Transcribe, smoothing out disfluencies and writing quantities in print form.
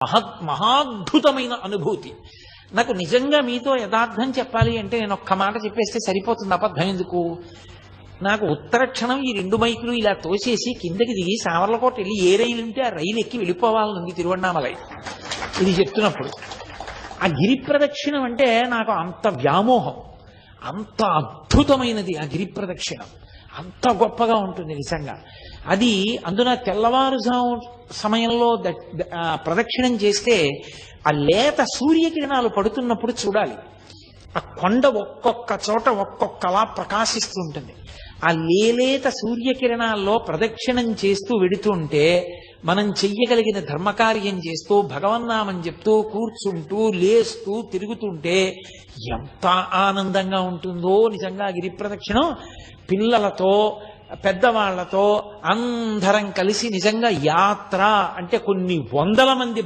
మహాద్భుతమైన అనుభూతి. నాకు నిజంగా మీతో యథార్థం చెప్పాలి అంటే నేను ఒక్క మాట చెప్పేస్తే సరిపోతుంది, అబద్ధం ఎందుకు. నాకు ఉత్తర క్షణం ఈ 2 మైకులు ఇలా తోసేసి కిందకి దిగి సావర్లకోట వెళ్ళి ఏ రైలు ఉంటే ఆ రైలు ఎక్కి వెళ్ళిపోవాలనుంది తిరువണ്ണామలై. ఇది చెప్తున్నప్పుడు ఆ గిరి ప్రదక్షిణం అంటే నాకు అంత వ్యామోహం, అంత అద్భుతమైనది ఆ గిరి ప్రదక్షిణం, అంత గొప్పగా ఉంటుంది నిజంగా. అది అందున తెల్లవారుజాము సమయంలో ప్రదక్షిణం చేస్తే ఆ లేత సూర్యకిరణాలు పడుతున్నప్పుడు చూడాలి. ఆ కొండ ఒక్కొక్క చోట ఒక్కొక్కలా ప్రకాశిస్తూ ఉంటుంది. ఆ లేలేత సూర్యకిరణాల్లో ప్రదక్షిణం చేస్తూ వెడుతుంటే మనం చెయ్యగలిగిన ధర్మకార్యం చేస్తూ భగవన్నామని చెప్తూ కూర్చుంటూ లేస్తూ తిరుగుతుంటే ఎంత ఆనందంగా ఉంటుందో నిజంగా గిరి ప్రదక్షిణం. పిల్లలతో పెద్దవాళ్లతో అందరం కలిసి నిజంగా యాత్ర అంటే కొన్ని వందల మంది